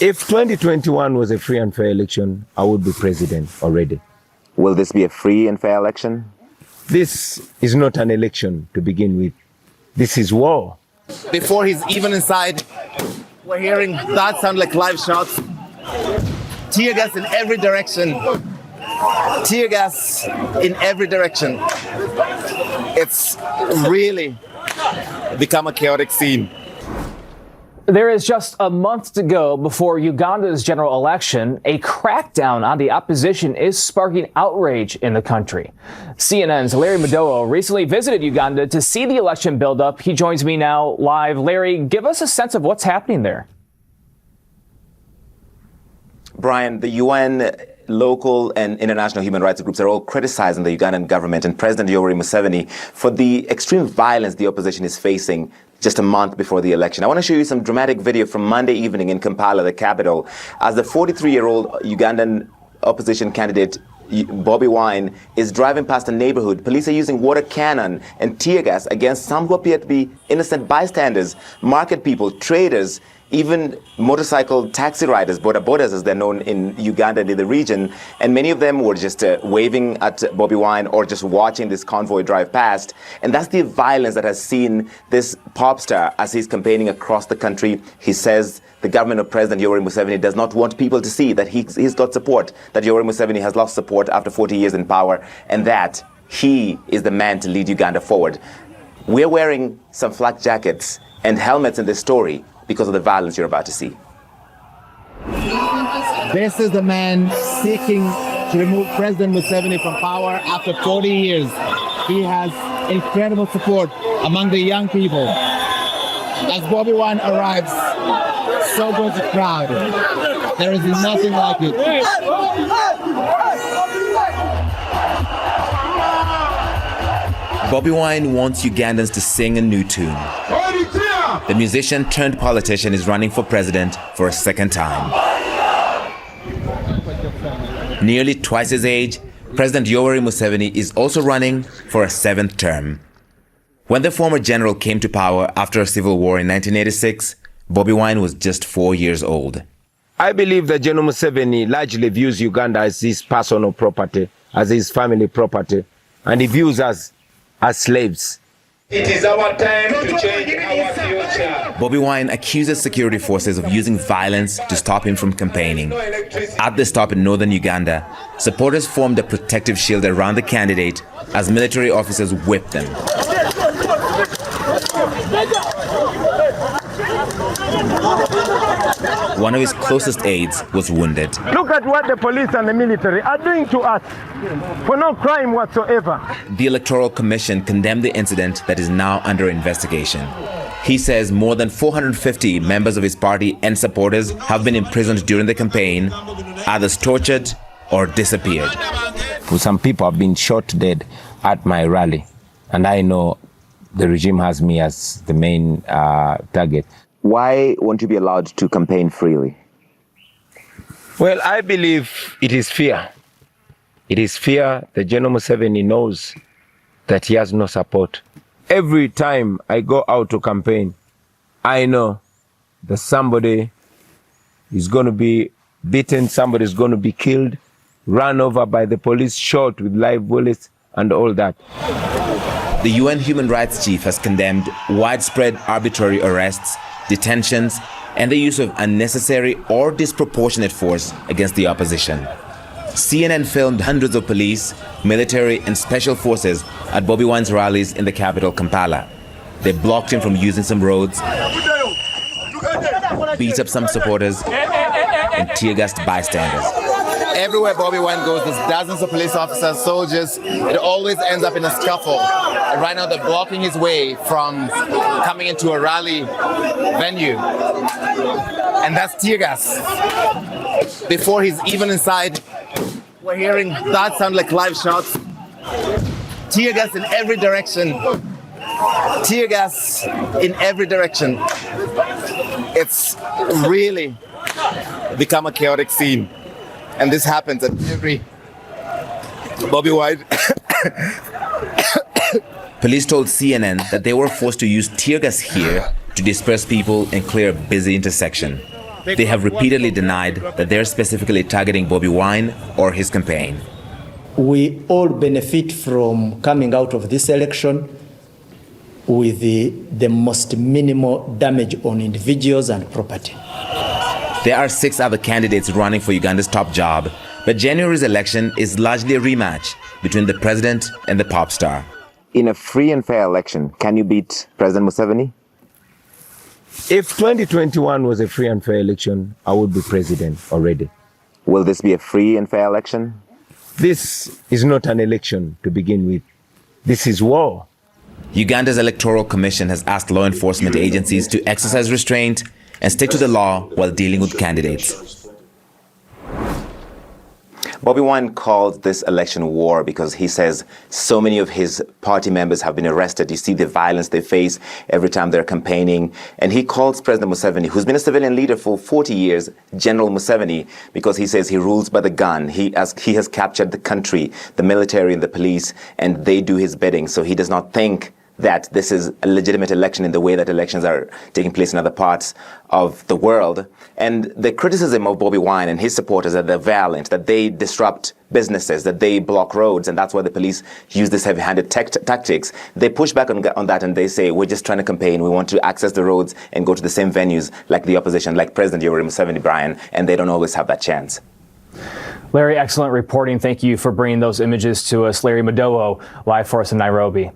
If 2021 was a free and fair election, I would be president already. Will this be a free and fair election? This is not an election to begin with. This is war. Before he's even inside, we're hearing that sound like live shots. Tear gas in every direction. Tear gas in every direction. It's really become a chaotic scene. There is just a month to go before Uganda's general election. A crackdown on the opposition is sparking outrage in the country. CNN's Larry Madowo recently visited Uganda to see the election build up. He joins me now live. Larry, give us a sense of what's happening there. Brian, the UN, local and international human rights groups are all criticizing the Ugandan government and President Yoweri Museveni for the extreme violence the opposition is facing just a month before the election. I want to show you some dramatic video from Monday evening in Kampala, the capital, as the 43-year-old Ugandan opposition candidate Bobi Wine is driving past a neighborhood. Police are using water cannon and tear gas against some who appear to be innocent bystanders, market people, traders, even motorcycle taxi riders, boda bodas as they're known in Uganda and in the region. And many of them were just waving at Bobi Wine or just watching this convoy drive past. And that's the violence that has seen this pop star as he's campaigning across the country. He says the government of President Yoweri Museveni does not want people to see that he's got support, that Yoweri Museveni has lost support after 40 years in power, and that he is the man to lead Uganda forward. We're wearing some flak jackets and helmets in this story because of the violence you're about to see. This is the man seeking to remove President Museveni from power after 40 years. He has incredible support among the young people. As Bobi Wine arrives, so goes the crowd. There is nothing like it. Bobi Wine wants Ugandans to sing a new tune. The musician turned politician is running for president for a second time. Nearly twice his age, President Yoweri Museveni is also running for a 7th term. When the former general came to power after a civil war in 1986, Bobi Wine was just 4 years old. I believe that General Museveni largely views Uganda as his personal property, as his family property, and he views us as slaves. It is our time to change our future. Bobi Wine accuses security forces of using violence to stop him from campaigning. At the stop in northern Uganda, supporters formed a protective shield around the candidate as military officers whipped them. One of his closest aides was wounded. Look at what the police and the military are doing to us for no crime whatsoever. The Electoral Commission condemned the incident that is now under investigation. He says more than 450 members of his party and supporters have been imprisoned during the campaign, others tortured or disappeared. Some people have been shot dead at my rally, and I know the regime has me as the main target. Why won't you be allowed to campaign freely? Well, I believe it is fear. It is fear that General Museveni knows that he has no support. Every time I go out to campaign, I know that somebody is going to be beaten, somebody is going to be killed, run over by the police, shot with live bullets, and all that. The UN human rights chief has condemned widespread arbitrary arrests, detentions, and the use of unnecessary or disproportionate force against the opposition. CNN filmed hundreds of police, military, and special forces at Bobi Wine's rallies in the capital, Kampala. They blocked him from using some roads, beat up some supporters, and tear-gassed bystanders. Everywhere Bobi Wine goes, there's dozens of police officers, soldiers. It always ends up in a scuffle. And right now they're blocking his way from coming into a rally venue. And that's tear gas. Before he's even inside, we're hearing that sound like live shots. Tear gas in every direction. Tear gas in every direction. It's really become a chaotic scene. And this happens at every Bobi Wine. Police told CNN that they were forced to use tear gas here to disperse people and clear a busy intersection. They have repeatedly denied that they're specifically targeting Bobi Wine or his campaign. We all benefit from coming out of this election with the most minimal damage on individuals and property. There are 6 other candidates running for Uganda's top job, but January's election is largely a rematch between the president and the pop star. In a free and fair election, can you beat President Museveni? If 2021 was a free and fair election, I would be president already. Will this be a free and fair election? This is not an election to begin with. This is war. Uganda's Electoral Commission has asked law enforcement agencies to exercise restraint and stick to the law while dealing with candidates. Bobi Wine called this election war because he says so many of his party members have been arrested. You see the violence they face every time they're campaigning. And he calls President Museveni, who's been a civilian leader for 40 years, General Museveni, because he says he rules by the gun. He has captured the country, the military and the police, and they do his bidding. So he does not think that this is a legitimate election in the way that elections are taking place in other parts of the world. And the criticism of Bobi Wine and his supporters that they're violent, that they disrupt businesses, that they block roads, and that's why the police use this heavy-handed tactics. They push back on that and they say, we're just trying to campaign. We want to access the roads and go to the same venues like the opposition, like President Yoweri Museveni, Brian, and they don't always have that chance. Larry, excellent reporting. Thank you for bringing those images to us. Larry Madowo, live for us in Nairobi.